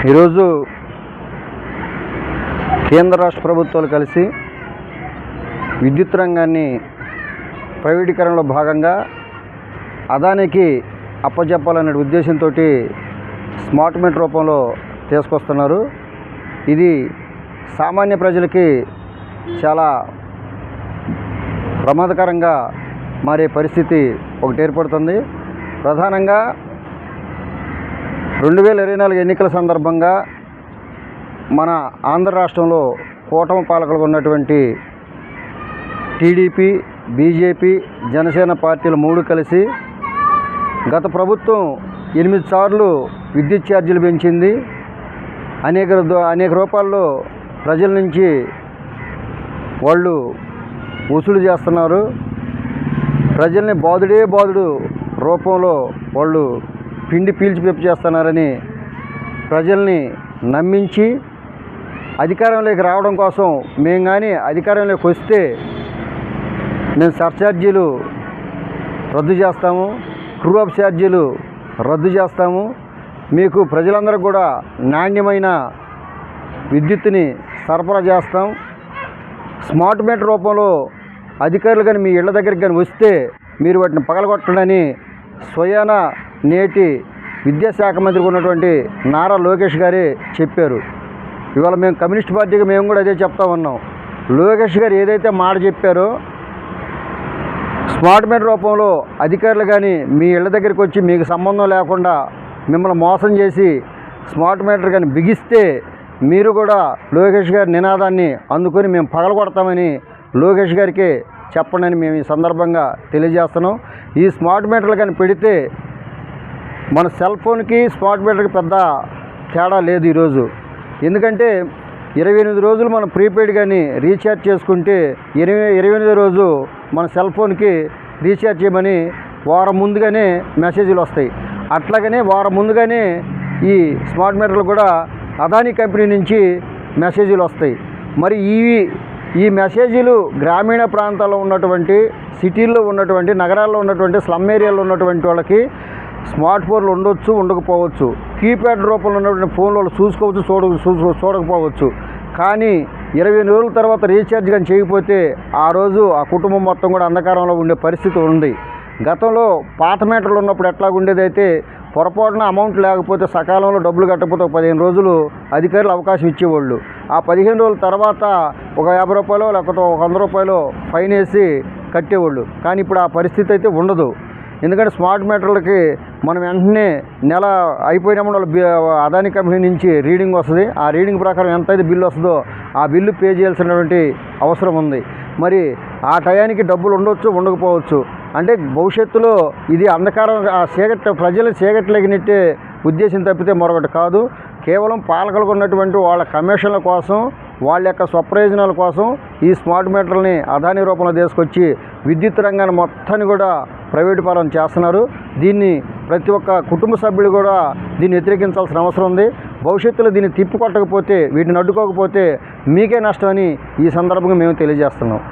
ఈరోజు కేంద్ర రాష్ట్ర ప్రభుత్వాలు కలిసి విద్యుత్ రంగాన్ని ప్రైవేటీకరణలో భాగంగా అదానికి అప్పచెప్పాలనే ఉద్దేశంతో స్మార్ట్ మీటర్ రూపంలో తీసుకొస్తున్నారు. ఇది సామాన్య ప్రజలకి చాలా ప్రమాదకరంగా మారే పరిస్థితి ఒకటి ఏర్పడుతుంది. ప్రధానంగా 2024 ఎన్నికల సందర్భంగా మన ఆంధ్ర రాష్ట్రంలో కూటమి పాలకులుగా ఉన్నటువంటి టీడీపీ, బీజేపీ, జనసేన పార్టీలు మూడు కలిసి గత ప్రభుత్వం 8 సార్లు విద్యుత్ ఛార్జీలు పెంచింది. అనేక రూపాల్లో ప్రజల నుంచి వాళ్ళు వసూలు చేస్తున్నారు. ప్రజల్ని బాదుడు రూపంలో వాళ్ళు పిండి పీల్చి చేస్తున్నారని ప్రజల్ని నమ్మించి అధికారంలోకి రావడం కోసం మేము కానీ అధికారంలోకి వస్తే మేము సర్ఛార్జీలు రద్దు చేస్తాము, ట్రూ అప్ ఛార్జీలు రద్దు చేస్తాము, మీకు ప్రజలందరూ కూడా నాణ్యమైన విద్యుత్తుని సరఫరా చేస్తాం. స్మార్ట్ మీటర్ రూపంలో అధికారులు కానీ మీ ఇళ్ల దగ్గరికి కానీ వస్తే మీరు వాటిని పగలగొట్టడని స్వయాన నేటి విద్యాశాఖ మంత్రికి ఉన్నటువంటి నారా లోకేష్ గారే చెప్పారు. ఇవాళ మేము కమ్యూనిస్ట్ పార్టీకి మేము కూడా అదే చెప్తా ఉన్నాం. లోకేష్ గారు ఏదైతే మాట చెప్పారో స్మార్ట్ మీటర్ రూపంలో అధికారులు కానీ మీ ఇళ్ల దగ్గరికి వచ్చి మీకు సంబంధం లేకుండా మిమ్మల్ని మోసం చేసి స్మార్ట్ మీటర్ కానీ బిగిస్తే మీరు కూడా లోకేష్ గారి నినాదాన్ని అందుకొని మేము పగలగొడతామని లోకేష్ గారికి చెప్పండి అని మేము ఈ సందర్భంగా తెలియజేస్తున్నాం. ఈ స్మార్ట్ మీటర్లు కానీ పెడితే మన సెల్ ఫోన్కి స్మార్ట్ మీటర్కి పెద్ద తేడా లేదు ఈరోజు. ఎందుకంటే 28 రోజులు మనం ప్రీపెయిడ్ కానీ రీఛార్జ్ చేసుకుంటే 28వ రోజు మన సెల్ ఫోన్కి రీఛార్జ్ చేయమని వారం ముందుగానే మెసేజ్లు వస్తాయి. అట్లాగనే వారం ముందుగానే ఈ స్మార్ట్ మీటర్లు కూడా అదానీ కంపెనీ నుంచి మెసేజ్లు వస్తాయి. మరి ఈ మెసేజీలు గ్రామీణ ప్రాంతాల్లో ఉన్నటువంటి, సిటీల్లో ఉన్నటువంటి, నగరాల్లో ఉన్నటువంటి, స్లమ్ ఏరియాలో ఉన్నటువంటి వాళ్ళకి స్మార్ట్ ఫోన్లు ఉండొచ్చు, ఉండకపోవచ్చు. కీప్యాడ్ రూపంలో ఉన్నటువంటి ఫోన్లు వాళ్ళు చూడకపోవచ్చు. కానీ 28 రోజుల తర్వాత రీఛార్జ్ కానీ చేయకపోతే ఆ రోజు ఆ కుటుంబం మొత్తం కూడా అంధకారంలో ఉండే పరిస్థితి ఉంది. గతంలో పాత మీటర్లు ఉన్నప్పుడు ఎట్లా ఉండేదైతే పొరపాటున అమౌంట్ లేకపోతే సకాలంలో డబ్బులు కట్టకపోతే 15 రోజులు అధికారులు అవకాశం ఇచ్చేవాళ్ళు. ఆ 15 రోజుల తర్వాత ఒక 50 రూపాయలు లేకపోతే ఒక 100 రూపాయలు ఫైన్ వేసి కట్టేవాళ్ళు. కానీ ఇప్పుడు ఆ పరిస్థితి అయితే ఉండదు. ఎందుకంటే స్మార్ట్ మీటర్లకి మనం వెంటనే నెల అయిపోయినప్పుడు అదానీ కంపెనీ నుంచి రీడింగ్ వస్తుంది. ఆ రీడింగ్ ప్రకారం ఎంత అయితే బిల్లు వస్తుందో ఆ బిల్లు పే చేయాల్సినటువంటి అవసరం ఉంది. మరి ఆ టయానికి డబ్బులు ఉండొచ్చు, ఉండకపోవచ్చు. అంటే భవిష్యత్తులో ఇది అంధకారం ప్రజలు చీకట్లోకి నెట్టే ఉద్దేశం తప్పితే మరొకటి కాదు. కేవలం పాలకులకు ఉన్నటువంటి వాళ్ళ కమిషన్ల కోసం, వాళ్ళ యొక్క స్వప్రయోజనాల కోసం ఈ స్మార్ట్ మీటర్లని అదానీ రూపంలో తీసుకొచ్చి విద్యుత్ రంగాన్ని మొత్తాన్ని కూడా ప్రైవేటు పరం చేస్తున్నారు. దీన్ని ప్రతి ఒక్క కుటుంబ సభ్యులు కూడా దీన్ని వ్యతిరేకించాల్సిన అవసరం ఉంది. భవిష్యత్తులో దీన్ని తిప్పికొట్టకపోతే, వీటిని అడ్డుకోకపోతే మీకే నష్టమని ఈ సందర్భంగా మేము తెలియజేస్తున్నాం.